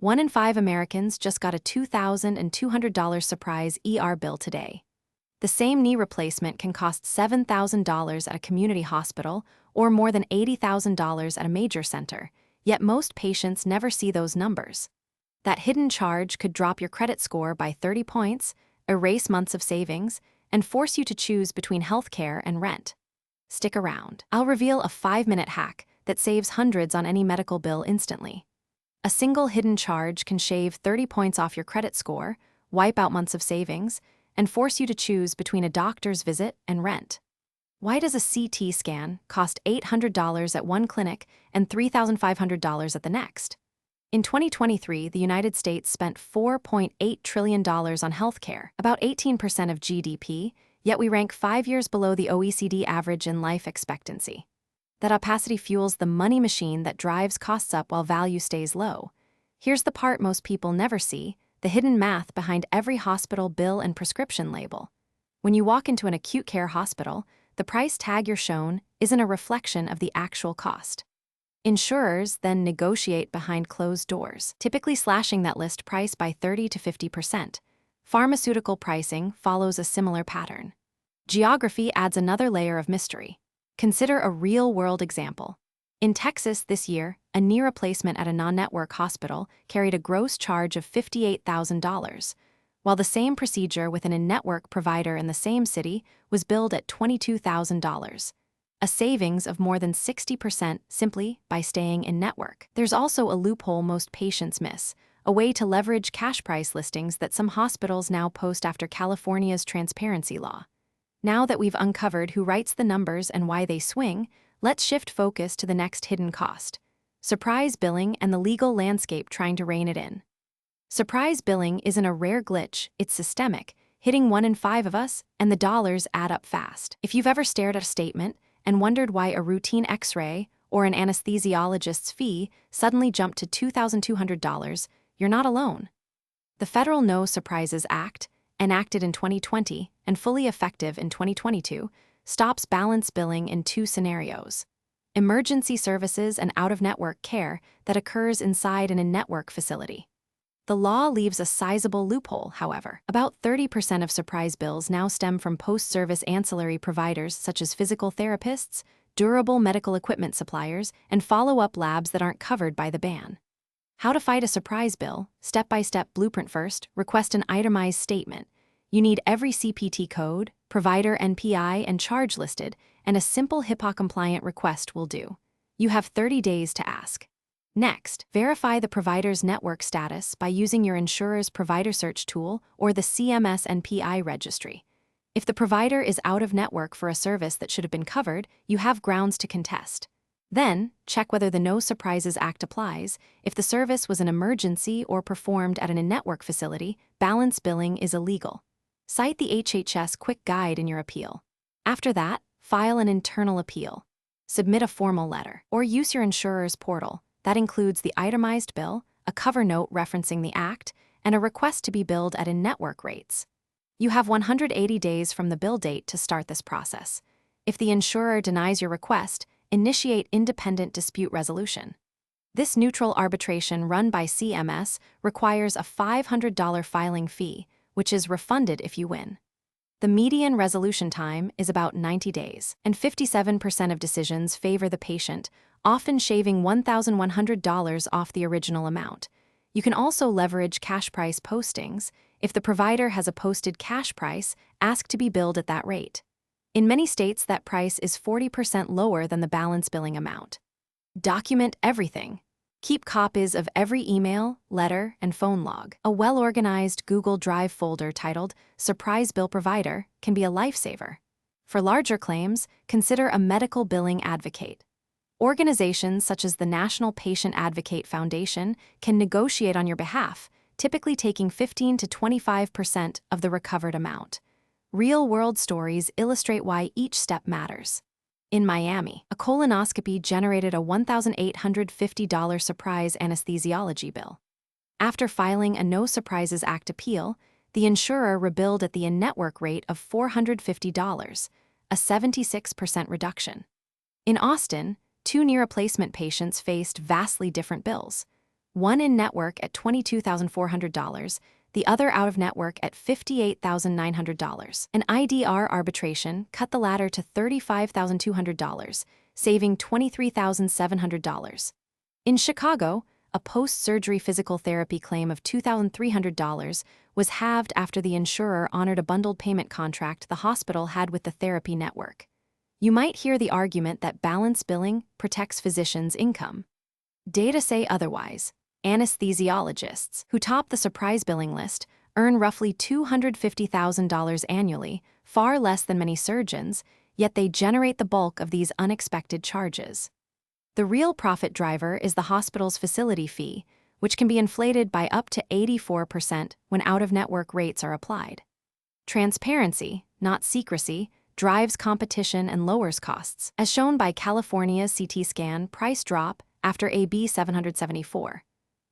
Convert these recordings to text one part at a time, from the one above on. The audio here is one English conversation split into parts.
1 in 5 Americans just got a $2,200 surprise bill today. The same knee replacement can cost $7,000 at a community hospital or more than $80,000 at a major center, yet most patients never see those numbers. That hidden charge could drop your credit score by 30 points, erase months of savings, and force you to choose between healthcare and rent. Stick around. I'll reveal a 5-minute hack that saves hundreds on any medical bill instantly. A single hidden charge can shave 30 points off your credit score, wipe out months of savings, and force you to choose between a doctor's visit and rent. Why does a CT scan cost $800 at one clinic and $3,500 at the next? In 2023, the United States spent $4.8 trillion on healthcare, about 18% of GDP, yet we rank 5 years below the OECD average in life expectancy. That opacity fuels the money machine that drives costs up while value stays low. Here's the part most people never see, the hidden math behind every hospital bill and prescription label. When you walk into an acute care hospital, the price tag you're shown isn't a reflection of the actual cost. Insurers then negotiate behind closed doors, typically slashing that list price by 30 to 50%. Pharmaceutical pricing follows a similar pattern. Geography adds another layer of mystery. Consider a real-world example. In Texas this year, a knee replacement at a non-network hospital carried a gross charge of $58,000, while the same procedure with an in-network provider in the same city was billed at $22,000. A savings of more than 60% simply by staying in-network. There's also a loophole most patients miss, a way to leverage cash price listings that some hospitals now post after California's transparency law. Now that we've uncovered who writes the numbers and why they swing, let's shift focus to the next hidden cost: surprise billing and the legal landscape trying to rein it in. Surprise billing isn't a rare glitch, it's systemic, hitting 1 in 5 of us, and the dollars add up fast. If you've ever stared at a statement and wondered why a routine X-ray or an anesthesiologist's fee suddenly jumped to $2,200, you're not alone. The Federal No Surprises Act, enacted in 2020 and fully effective in 2022, stops balance billing in 2 scenarios: emergency services and out-of-network care that occurs inside an in-network facility. The law leaves a sizable loophole, however. About 30% of surprise bills now stem from post-service ancillary providers such as physical therapists, durable medical equipment suppliers, and follow-up labs that aren't covered by the ban. How to fight a surprise bill? Step-by-step blueprint. First, request an itemized statement. You need every CPT code, provider NPI, and charge listed, and a simple HIPAA-compliant request will do. You have 30 days to ask. Next, verify the provider's network status by using your insurer's provider search tool or the CMS NPI registry. If the provider is out of network for a service that should have been covered, you have grounds to contest. Then, check whether the No Surprises Act applies. If the service was an emergency or performed at an in-network facility, balance billing is illegal. Cite the HHS Quick Guide in your appeal. After that, file an internal appeal. Submit a formal letter, or use your insurer's portal. That includes the itemized bill, a cover note referencing the act, and a request to be billed at in-network rates. You have 180 days from the bill date to start this process. If the insurer denies your request, initiate independent dispute resolution. This neutral arbitration run by CMS requires a $500 filing fee, which is refunded if you win. The median resolution time is about 90 days, and 57% of decisions favor the patient, often shaving $1,100 off the original amount. You can also leverage cash price postings. If the provider has a posted cash price, ask to be billed at that rate. In many states, that price is 40% lower than the balance billing amount. Document everything. Keep copies of every email, letter, and phone log. A well-organized Google Drive folder titled Surprise Bill Provider can be a lifesaver. For larger claims, consider a medical billing advocate. Organizations such as the National Patient Advocate Foundation can negotiate on your behalf, typically taking 15 to 25% of the recovered amount. Real-world stories illustrate why each step matters. In Miami, a colonoscopy generated a $1,850 surprise anesthesiology bill. After filing a No Surprises Act appeal, the insurer rebilled at the in-network rate of $450, a 76% reduction. In Austin, 2 knee replacement patients faced vastly different bills. one in-network at $22,400, the other out-of-network at $58,900. An IDR arbitration cut the latter to $35,200, saving $23,700. In Chicago, a post-surgery physical therapy claim of $2,300 was halved after the insurer honored a bundled payment contract the hospital had with the therapy network. You might hear the argument that balance billing protects physicians' income. Data say otherwise. Anesthesiologists, who top the surprise billing list, earn roughly $250,000 annually, far less than many surgeons, yet they generate the bulk of these unexpected charges. The real profit driver is the hospital's facility fee, which can be inflated by up to 84% when out-of-network rates are applied. Transparency, not secrecy, drives competition and lowers costs, as shown by California's CT scan price drop after AB 774.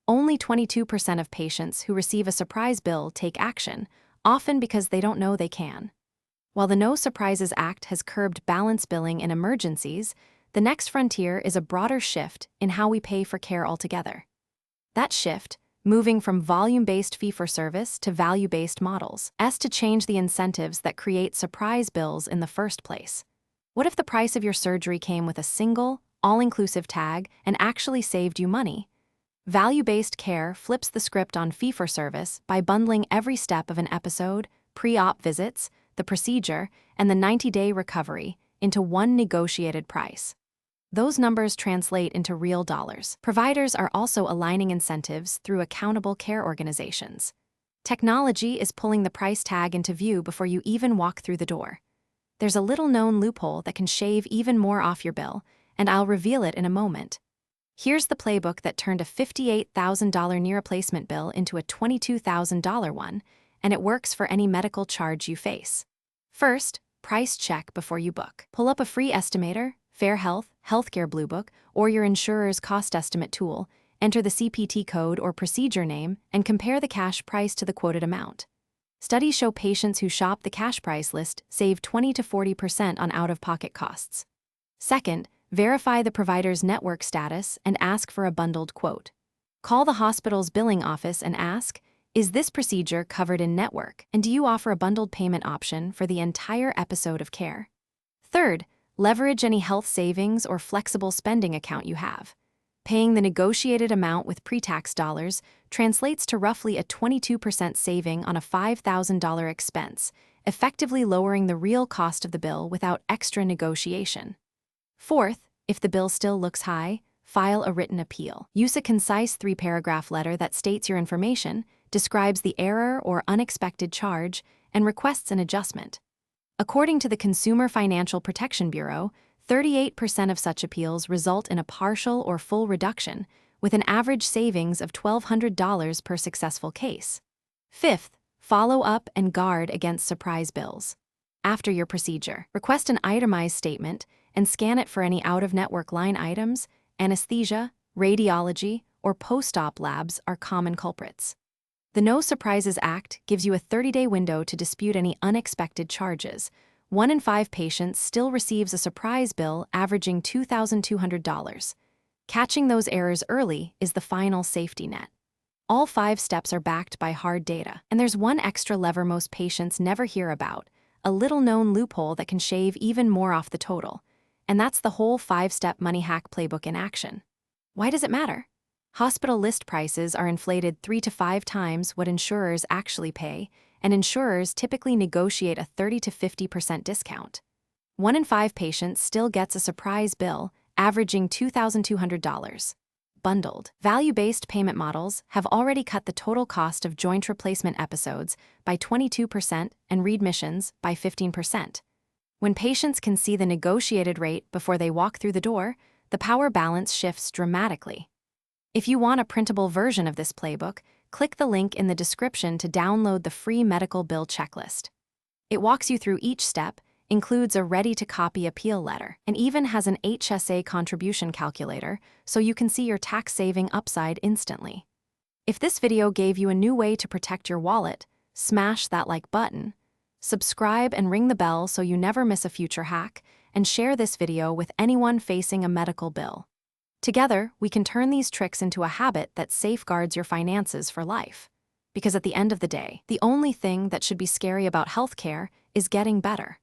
Only 22% of patients who receive a surprise bill take action, often because they don't know they can. While the No Surprises Act has curbed balance billing in emergencies, the next frontier is a broader shift in how we pay for care altogether. That shift, moving from volume-based fee-for-service to value-based models, is to change the incentives that create surprise bills in the first place. What if the price of your surgery came with a single, all-inclusive tag and actually saved you money? Value-based care flips the script on fee-for-service by bundling every step of an episode, pre-op visits, the procedure, and the 90-day recovery into one negotiated price. Those numbers translate into real dollars. Providers are also aligning incentives through accountable care organizations. Technology is pulling the price tag into view before you even walk through the door. There's a little-known loophole that can shave even more off your bill, and I'll reveal it in a moment. Here's the playbook that turned a $58,000 knee replacement bill into a $22,000 one, and it works for any medical charge you face. First, price check before you book. Pull up a free estimator, Fair Health, Healthcare Blue Book, or your insurer's cost estimate tool, enter the CPT code or procedure name, and compare the cash price to the quoted amount. Studies show patients who shop the cash price list save 20 to 40% on out-of-pocket costs. Second, verify the provider's network status and ask for a bundled quote. Call the hospital's billing office and ask, is this procedure covered in network, and do you offer a bundled payment option for the entire episode of care? Third, leverage any health savings or flexible spending account you have. Paying the negotiated amount with pre-tax dollars translates to roughly a 22% saving on a $5,000 expense, effectively lowering the real cost of the bill without extra negotiation. Fourth, if the bill still looks high, file a written appeal. Use a concise 3-paragraph letter that states your information, describes the error or unexpected charge, and requests an adjustment. According to the Consumer Financial Protection Bureau, 38% of such appeals result in a partial or full reduction, with an average savings of $1,200 per successful case. Fifth, follow up and guard against surprise bills. After your procedure, request an itemized statement and scan it for any out-of-network line items. Anesthesia, radiology, or post-op labs are common culprits. The No Surprises Act gives you a 30-day window to dispute any unexpected charges. 1 in 5 patients still receives a surprise bill averaging $2,200. Catching those errors early is the final safety net. All 5 steps are backed by hard data, and there's one extra lever most patients never hear about, a little-known loophole that can shave even more off the total. And that's the whole 5-step money hack playbook in action. Why does it matter? Hospital list prices are inflated 3 to 5 times what insurers actually pay, and insurers typically negotiate a 30 to 50% discount. 1 in 5 patients still gets a surprise bill, averaging $2,200. Bundled, value-based payment models have already cut the total cost of joint replacement episodes by 22% and readmissions by 15%. When patients can see the negotiated rate before they walk through the door, the power balance shifts dramatically. If you want a printable version of this playbook, click the link in the description to download the free medical bill checklist. It walks you through each step, includes a ready-to-copy appeal letter, and even has an HSA contribution calculator so you can see your tax-saving upside instantly. If this video gave you a new way to protect your wallet, smash that like button, subscribe and ring the bell so you never miss a future hack, and share this video with anyone facing a medical bill. Together, we can turn these tricks into a habit that safeguards your finances for life. Because at the end of the day, the only thing that should be scary about healthcare is getting better.